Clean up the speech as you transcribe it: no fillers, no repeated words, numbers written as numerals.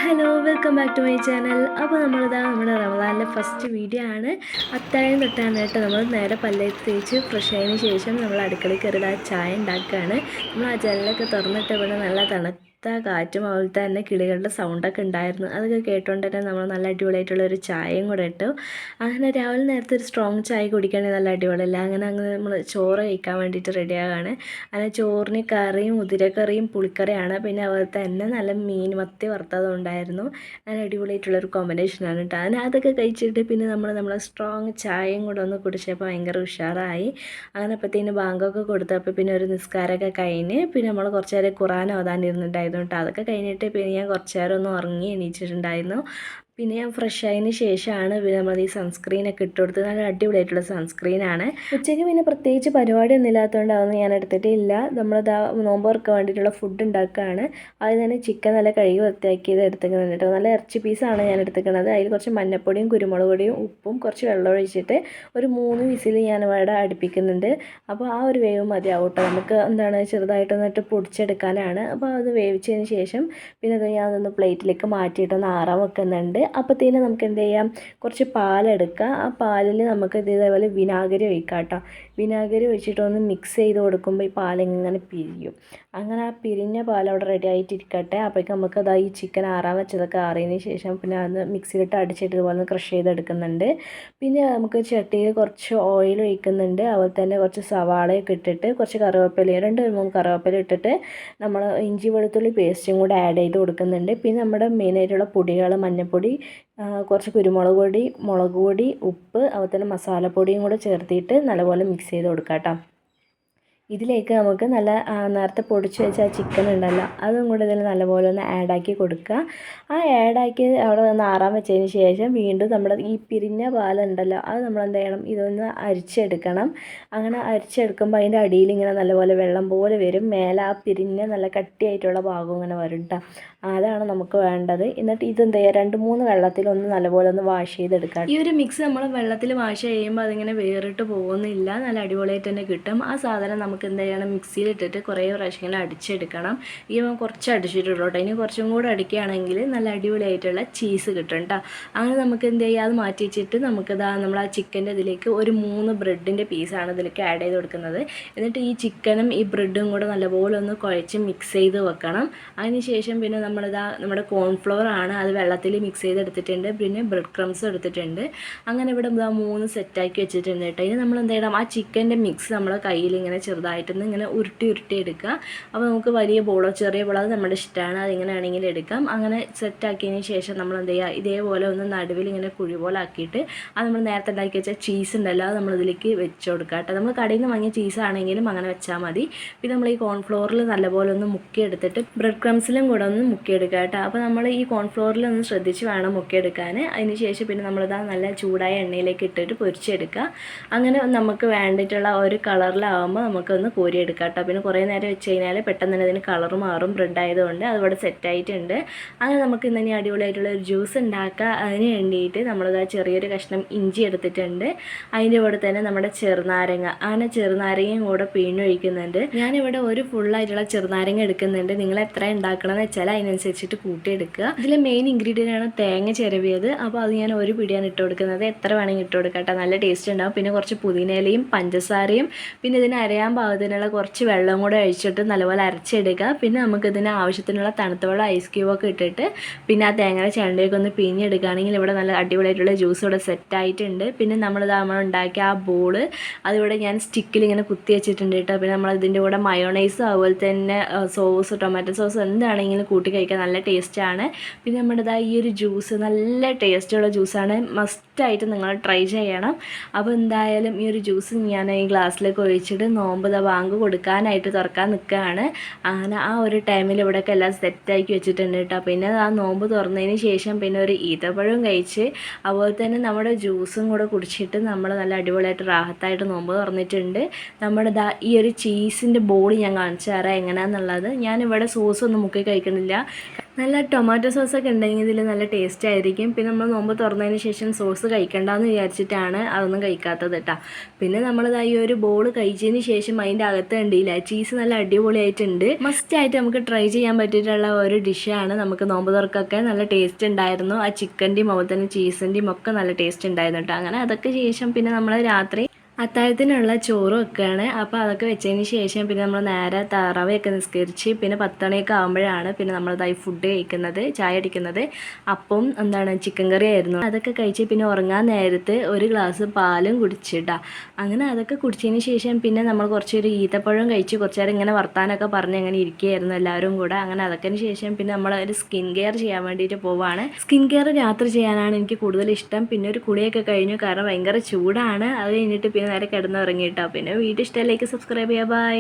Hello welcome back to my channel. അപ്പോൾ നമ്മുടെ റമദാനിലെ ഫസ്റ്റ് വീഡിയോ ആണ്. അത്താഴം തൊട്ടാണ് കേട്ടോ. നമ്മൾ നേരെ പല്ലേക്ക് തേച്ച് ഫ്രഷ് ആയതിനു ശേഷം നമ്മൾ അടുക്കളയിൽ കയറി ചായ ഉണ്ടാക്കുകയാണ്. നമ്മൾ ആ ജനലൊക്കെ തുറന്നിട്ട് ഇവിടെ നല്ല തണുത്ത കാറ്റും അതുപോലെ തന്നെ കിളികളുടെ സൗണ്ടൊക്കെ ഉണ്ടായിരുന്നു. അതൊക്കെ കേട്ടുകൊണ്ട് തന്നെ നമ്മൾ നല്ല അടിപൊളിയായിട്ടുള്ളൊരു ചായയും കൂടെ ഇട്ടു. അങ്ങനെ രാവിലെ നേരത്തെ ഒരു സ്ട്രോങ് ചായ കുടിക്കുകയാണെങ്കിൽ നല്ല അടിപൊളിയല്ല. അങ്ങനെ നമ്മൾ ചോറ് കഴിക്കാൻ വേണ്ടിയിട്ട് റെഡിയാകാണ്. അങ്ങനെ ചോറിന് കറിയും മുതിരക്കറിയും പുളിക്കറിയാണ്. പിന്നെ അതുപോലെ തന്നെ നല്ല മീൻ മത്തി വറുത്തതുണ്ടായിരുന്നു. നല്ല അടിപൊളിയായിട്ടുള്ളൊരു കോമ്പിനേഷനാണ് കേട്ടോ. അങ്ങനെ അതൊക്കെ കഴിച്ചിട്ട് പിന്നെ നമ്മളെ സ്ട്രോങ് ചായയും കൂടെ ഒന്ന് കുടിച്ചപ്പോൾ ഭയങ്കര ഉഷാറായി. അങ്ങനെ അപ്പോഴത്തേന് ബാങ്കൊക്കെ കൊടുത്തപ്പോൾ പിന്നെ ഒരു നിസ്കാരമൊക്കെ കഴിഞ്ഞ് പിന്നെ നമ്മൾ കുറച്ച് നേരം ഖുർആൻ ഓതാനിരുന്നുണ്ടായിരുന്നു കേട്ടോ. അതൊക്കെ കഴിഞ്ഞിട്ട് പിന്നെ ഞാൻ കുറച്ച് നേരം ഒന്ന് ഉറങ്ങി എണീച്ചിട്ടുണ്ടായിരുന്നു. പിന്നെ ഞാൻ ഫ്രഷ് ആയതിന് ശേഷമാണ് പിന്നെ നമ്മൾ ഈ സൺസ്ക്രീനൊക്കെ ഇട്ട് കൊടുത്തത്. നല്ല അടിപൊളിയായിട്ടുള്ള സൺസ്ക്രീനാണ്. ഉച്ചയ്ക്ക് പിന്നെ പ്രത്യേകിച്ച് പരിപാടിയൊന്നും ഇല്ലാത്തതുകൊണ്ട് അതൊന്നും ഞാൻ എടുത്തിട്ടില്ല. നമ്മളിതാ നോമ്പ് തുറക്കാൻ വേണ്ടിയിട്ടുള്ള ഫുഡ് ഉണ്ടാക്കുകയാണ്. ആദ്യം തന്നെ ചിക്കൻ നല്ല കഴുകി വൃത്തിയാക്കിയത് എടുത്തിരിക്കുന്നുണ്ട് കേട്ടോ. നല്ല ഇറച്ചി പീസാണ് ഞാൻ എടുത്തിരിക്കുന്നത്. അതിൽ കുറച്ച് മഞ്ഞപ്പൊടിയും കുരുമുളക് പൊടിയും ഉപ്പും കുറച്ച് വെള്ളം ഒഴിച്ചിട്ട് ഒരു 3 വിസിൽ ഞാൻ ഇവിടെ അടുപ്പിക്കുന്നുണ്ട്. അപ്പോൾ ആ ഒരു വേവ് മതിയാവും കേട്ടോ. നമുക്ക് ചെറുതായിട്ടൊന്നിട്ട് പൊടിച്ചെടുക്കാനാണ്. അപ്പോൾ അത് വേവിച്ചതിന് ശേഷം പിന്നെ അത് ഞാനൊന്ന് പ്ലേറ്റിലേക്ക് മാറ്റിയിട്ടൊന്ന് ആറാൻ വെക്കുന്നുണ്ട്. അപ്പോഴത്തേന് നമുക്ക് എന്ത് ചെയ്യാം, കുറച്ച് പാലെടുക്കുക. ആ പാലിൽ നമുക്ക് ഇതേപോലെ വിനാഗിരി ഒഴിക്കാം കേട്ടോ. വിനാഗിരി ഒഴിച്ചിട്ടൊന്ന് മിക്സ് ചെയ്ത് കൊടുക്കുമ്പോൾ ഈ പാലിങ്ങനെ പിരിയും. അങ്ങനെ ആ പിരിഞ്ഞ പാൽ അവിടെ റെഡി ആയിട്ടിരിക്കട്ടെ. അപ്പോഴേക്കും നമുക്ക് ഈ ചിക്കൻ ആറാൻ വെച്ചതൊക്കെ ആറിയതിന് ശേഷം പിന്നെ അത് മിക്സിയിലിട്ട് അടിച്ചിട്ട് ഇതുപോലെ ക്രഷ് ചെയ്തെടുക്കുന്നുണ്ട്. പിന്നെ നമുക്ക് ചട്ടിയിൽ കുറച്ച് ഓയിൽ ഒഴിക്കുന്നുണ്ട്. അതുപോലെ തന്നെ കുറച്ച് സവാളയൊക്കെ ഇട്ടിട്ട് കുറച്ച് കറിവേപ്പിലയും 2-3 കറിവേപ്പില ഇട്ടിട്ട് നമ്മൾ ഇഞ്ചി വെളുത്തുള്ളി പേസ്റ്റും കൂടെ ആഡ് ചെയ്ത് കൊടുക്കുന്നുണ്ട്. പിന്നെ നമ്മുടെ മെയിനായിട്ടുള്ള പൊടികൾ മഞ്ഞൾപ്പൊടി, കുറച്ച് കുരുമുളക് പൊടി, മുളക് പൊടി, ഉപ്പ്, അതുപോലെ തന്നെ മസാലപ്പൊടിയും കൂടെ ചേർത്തിട്ട് നല്ലപോലെ മിക്സ് ചെയ്ത് കൊടുക്കാം കേട്ടോ. ഇതിലേക്ക് നമുക്ക് നല്ല നേരത്തെ പൊടിച്ച് വെച്ച ആ ചിക്കൻ ഉണ്ടല്ലോ അതും കൂടെ ഇതിൽ നല്ലപോലെ ഒന്ന് ആഡാക്കി കൊടുക്കുക. ആ ആഡാക്കി അവിടെ ഒന്ന് ആറാൻ വെച്ചതിന് ശേഷം വീണ്ടും നമ്മുടെ ഈ പിരിഞ്ഞ പാലുണ്ടല്ലോ അത് നമ്മൾ എന്ത് ചെയ്യണം, ഇതൊന്ന് അരിച്ചെടുക്കണം. അങ്ങനെ അരിച്ചെടുക്കുമ്പോൾ അതിൻ്റെ അടിയിൽ ഇങ്ങനെ നല്ലപോലെ വെള്ളം പോലെ വരും. മേലെ ആ പിരിഞ്ഞ നല്ല കട്ടിയായിട്ടുള്ള ഭാഗം ഇങ്ങനെ വരും കേട്ടോ. അതാണ് നമുക്ക് വേണ്ടത്. എന്നിട്ട് ഇതെന്ത് ചെയ്യുക, 2-3 വെള്ളത്തിലൊന്ന് നല്ലപോലെ ഒന്ന് വാഷ് ചെയ്തെടുക്കാം. ഈ ഒരു മിക്സ് നമ്മൾ വെള്ളത്തിൽ വാഷ് ചെയ്യുമ്പോൾ അതിങ്ങനെ വേറിട്ട് പോകുന്നില്ല, നല്ല അടിപൊളിയായിട്ട് തന്നെ കിട്ടും. ആ സാധനം നമുക്ക് എന്ത് ചെയ്യണം, മിക്സിയിലിട്ടിട്ട് കുറേ പ്രാവശ്യം ഇങ്ങനെ അടിച്ചെടുക്കണം. ഈ കുറച്ച് അടിച്ചിട്ടുള്ളൂ കേട്ടോ. ഇനി കുറച്ചും കൂടെ അടിക്കുകയാണെങ്കിൽ നല്ല അടിപൊളിയായിട്ടുള്ള ചീസ് കിട്ടും കേട്ടോ. അങ്ങനെ നമുക്ക് എന്ത് ചെയ്യുക, അത് മാറ്റി വെച്ചിട്ട് നമ്മൾ ആ ചിക്കൻ്റെ ഇതിലേക്ക് ഒരു 3 ബ്രെഡിൻ്റെ പീസാണ് ഇതിലേക്ക് ആഡ് ചെയ്ത് കൊടുക്കുന്നത്. എന്നിട്ട് ഈ ചിക്കനും ഈ ബ്രെഡും കൂടെ നല്ലപോലെ ഒന്ന് കുഴച്ച് മിക്സ് ചെയ്ത് വെക്കണം. അതിന് ശേഷം പിന്നെ നമ്മുടെ കോൺഫ്ലവർ ആണ്, അത് വെള്ളത്തിൽ മിക്സ് ചെയ്തെടുത്തിട്ടുണ്ട്. പിന്നെ ബ്രെഡ് ക്രംസ് എടുത്തിട്ടുണ്ട്. അങ്ങനെ ഇവിടെ 3 സെറ്റാക്കി വെച്ചിട്ടുണ്ട് കേട്ടോ. ഇനി നമ്മൾ എന്ത് ചെയ്യണം, ആ ചിക്കൻ്റെ മിക്സ് നമ്മുടെ കയ്യിൽ ഇങ്ങനെ ചെറുതായിട്ടൊന്ന് ഇങ്ങനെ ഉരുട്ടി എടുക്കുക. അപ്പോൾ നമുക്ക് വലിയ ബോളോ ചെറിയ ബോളോ അത് നമ്മുടെ ഇഷ്ടമാണ്, അതിങ്ങനെ ആണെങ്കിൽ എടുക്കാം. അങ്ങനെ സെറ്റാക്കിയതിന് ശേഷം നമ്മൾ എന്ത് ചെയ്യുക, ഇതേപോലെ ഒന്ന് നടുവിൽ ഇങ്ങനെ കുഴി പോലെ ആക്കിയിട്ട് അത് നമ്മൾ നേരത്തെ ഉണ്ടാക്കി വെച്ച ചീസ് ഉണ്ടല്ലോ അത് നമ്മളിതിലേക്ക് വെച്ച് കൊടുക്കുക കേട്ടോ. നമ്മൾ കടയിൽ നിന്ന് വാങ്ങിയ ചീസാണെങ്കിലും അങ്ങനെ വെച്ചാൽ മതി. പിന്നെ നമ്മൾ ഈ കോൺഫ്ലോറിൽ നല്ലപോലെ ഒന്ന് മുക്കിയെടുത്തിട്ട് ബ്രെഡ് ക്രംസിലും കൂടെ ഒന്ന് മുക്കിയെടുക്കുക കേട്ടോ. അപ്പോൾ നമ്മൾ ഈ കോൺഫ്ലോറിൽ ഒന്ന് ശ്രദ്ധിച്ച് വേണം മുക്കിയെടുക്കാൻ. അതിന് ശേഷം പിന്നെ നമ്മളിതാ നല്ല ചൂടായ എണ്ണയിലേക്ക് ഇട്ടിട്ട് പൊരിച്ചെടുക്കുക. അങ്ങനെ നമുക്ക് വേണ്ടിയിട്ടുള്ള ഒരു കളറിലാവുമ്പോൾ നമുക്കൊന്ന് കോരിയെടുക്കാം കേട്ടോ. പിന്നെ കുറേ നേരം വെച്ച് കഴിഞ്ഞാൽ പെട്ടെന്ന് തന്നെ അതിന് കളർ മാറും. ബ്രെഡ് ആയതുകൊണ്ട് അതിവിടെ സെറ്റായിട്ടുണ്ട്. അങ്ങനെ നമുക്ക് ഇന്ന് അടിപൊളിയായിട്ടുള്ള ഒരു ജ്യൂസ് ഉണ്ടാക്കുക. അതിന് വേണ്ടിയിട്ട് നമ്മളിതാ ചെറിയൊരു കഷ്ണം ഇഞ്ചി എടുത്തിട്ടുണ്ട്. അതിൻ്റെ കൂടെ തന്നെ നമ്മുടെ ചെറുനാരങ്ങ, അങ്ങനെ ചെറുനാരങ്ങയും കൂടെ പിഴിഞ്ഞൊഴിക്കുന്നുണ്ട്. ഞാനിവിടെ ഒരു ഫുള്ളായിട്ടുള്ള ചെറുനാരങ്ങ എടുക്കുന്നുണ്ട്. നിങ്ങൾ എത്ര ഉണ്ടാക്കണമെന്ന് വെച്ചാൽ അതിനനുസരിച്ചിട്ട് കൂട്ടിയെടുക്കുക. ഇതിലെ മെയിൻ ഇൻഗ്രീഡിയൻ്റ് ആണ് തേങ്ങ ചിരവിയത്. അപ്പോൾ അത് ഞാൻ ഒരു പിടിയാണ് ഇട്ട് കൊടുക്കുന്നത്. എത്ര വേണമെങ്കിൽ ഇട്ട് കൊടുക്കാം കേട്ടോ, നല്ല ടേസ്റ്റ് ഉണ്ടാവും. പിന്നെ കുറച്ച് പുതിനയിലയും പഞ്ചസാരയും പിന്നെ ഇതിന് അരയാൻ പാകത്തിനുള്ള കുറച്ച് വെള്ളം കൂടെ ഒഴിച്ചിട്ട് നല്ലപോലെ അരച്ചെടുക്കുക. പിന്നെ നമുക്കിതിന് ആവശ്യത്തിനുള്ള തണുത്ത വെള്ളം ഐസ് ക്യൂബൊക്കെ ഇട്ടിട്ട് പിന്നെ ആ തേങ്ങയുടെ ചണ്ടയൊക്കെ ഒന്ന് പിഴിഞ്ഞെടുക്കുകയാണെങ്കിൽ ഇവിടെ നല്ല അടിപൊളിയായിട്ടുള്ള ജ്യൂസ് ഇവിടെ സെറ്റായിട്ടുണ്ട്. പിന്നെ നമ്മൾ ഉണ്ടാക്കിയ ആ ബോള് അതിവിടെ ഞാൻ സ്റ്റിക്കിൽ ഇങ്ങനെ കുത്തി വെച്ചിട്ടുണ്ട് കേട്ടോ. പിന്നെ ഇതിൻ്റെ കൂടെ മയോണൈസ് അതുപോലെ തന്നെ സോസ്, ടൊമാറ്റോ സോസ് എന്താണെങ്കിലും കൂട്ടി കഴിക്കാൻ നല്ല ടേസ്റ്റാണ്. പിന്നെ നമ്മുടെ ഈ ഒരു ജ്യൂസ് നല്ല ടേസ്റ്റുള്ള ജ്യൂസാണ്, മസ്റ്റായിട്ട് നിങ്ങൾ ട്രൈ ചെയ്യണം. അപ്പോൾ എന്തായാലും ഈ ഒരു ജ്യൂസ് ഞാൻ ഈ ഗ്ലാസ്സിലേക്ക് ഒഴിച്ചിട്ട് നോമ്പ് ബാങ്ക് കൊടുക്കാനായിട്ട് തുറക്കാൻ നിൽക്കുകയാണ്. അങ്ങനെ ആ ഒരു ടൈമിൽ ഇവിടെയൊക്കെ എല്ലാം സെറ്റാക്കി വെച്ചിട്ടുണ്ട് കേട്ടോ. പിന്നെ ആ നോമ്പ് തുറന്നതിന് ശേഷം പിന്നെ ഒരു ഈത്തപ്പഴവും കഴിച്ച് അതുപോലെ തന്നെ നമ്മുടെ ജ്യൂസും കൂടെ കുടിച്ചിട്ട് നമ്മൾ നല്ല അടിപൊളിയായിട്ട് റാഹത്തായിട്ട് നോമ്പ് തുറന്നിട്ടുണ്ട്. നമ്മുടെ ഈ ഒരു ചീസിൻ്റെ ബോൾ ഞാൻ കാണിച്ചു തരാം എങ്ങനെയാണെന്നുള്ളത്. ഞാനിവിടെ സോസൊന്നും മുക്കി കഴിക്കുന്നില്ല. നല്ല ടൊമാറ്റോ സോസൊക്കെ ഉണ്ടെങ്കിൽ ഇതിൽ നല്ല ടേസ്റ്റ് ആയിരിക്കും. പിന്നെ നമ്മൾ നോമ്പ് തുറന്നതിന് ശേഷം സോസ് കഴിക്കണ്ടെന്ന് വിചാരിച്ചിട്ടാണ് അതൊന്നും കഴിക്കാത്തത് കേട്ടോ. പിന്നെ നമ്മളിതാ ഈ ഒരു ബോൾ കഴിച്ചതിന് ശേഷം അതിൻ്റെ അകത്ത് കണ്ടില്ല ചീസ് നല്ല അടിപൊളിയായിട്ടുണ്ട്. മസ്റ്റായിട്ട് നമുക്ക് ട്രൈ ചെയ്യാൻ പറ്റിയിട്ടുള്ള ഒരു ഡിഷാണ്. നമുക്ക് നോമ്പ് തുറക്കൊക്കെ നല്ല ടേസ്റ്റ് ഉണ്ടായിരുന്നു. ആ ചിക്കൻ്റെയും അതുപോലെ തന്നെ ചീസിൻ്റെയും ഒക്കെ നല്ല ടേസ്റ്റ് ഉണ്ടായിരുന്നു കേട്ടോ. അങ്ങനെ അതൊക്കെ ശേഷം പിന്നെ നമ്മൾ രാത്രി അത്താഴത്തിനുള്ള ചോറ് വെക്കുകയാണ്. അപ്പോൾ അതൊക്കെ വെച്ചതിന് ശേഷം പിന്നെ നമ്മൾ നേരെ തറാവയൊക്കെ നിസ്കരിച്ച് പിന്നെ 10 മണിയൊക്കെ ആകുമ്പോഴാണ് പിന്നെ നമ്മളിതായി ഫുഡ് കഴിക്കുന്നത്, ചായ അടിക്കുന്നത്. അപ്പം എന്താണ് ചിക്കൻ കറി ആയിരുന്നു. അതൊക്കെ കഴിച്ച് പിന്നെ ഉറങ്ങാൻ നേരത്ത് ഒരു ഗ്ലാസ് പാലും കുടിച്ചിട്ടാ. അങ്ങനെ അതൊക്കെ കുടിച്ചതിന് ശേഷം പിന്നെ നമ്മൾ കുറച്ചൊരു ഈത്തപ്പഴം കഴിച്ച് കുറച്ച് നേരം ഇങ്ങനെ വർത്താനൊക്കെ പറഞ്ഞ് അങ്ങനെ ഇരിക്കുകയായിരുന്നു എല്ലാവരും കൂടെ. അങ്ങനെ അതൊക്കെ ശേഷം പിന്നെ നമ്മൾ ഒരു സ്കിൻ കെയർ ചെയ്യാൻ വേണ്ടിയിട്ട് പോവാണ്. സ്കിൻ കെയർ രാത്രി ചെയ്യാനാണ് എനിക്ക് കൂടുതൽ ഇഷ്ടം. പിന്നെ ഒരു കുളിയൊക്കെ കഴിഞ്ഞു, കാരണം ഭയങ്കര ചൂടാണ്. അത് കഴിഞ്ഞിട്ട് പിന്നെ നേരെ കിടന്നുറങ്ങിയിട്ടോ. പിന്നെ വീഡിയോ ഇഷ്ടമായി ലൈക്ക് സബ്സ്ക്രൈബ് ചെയ്യുക. ബൈ.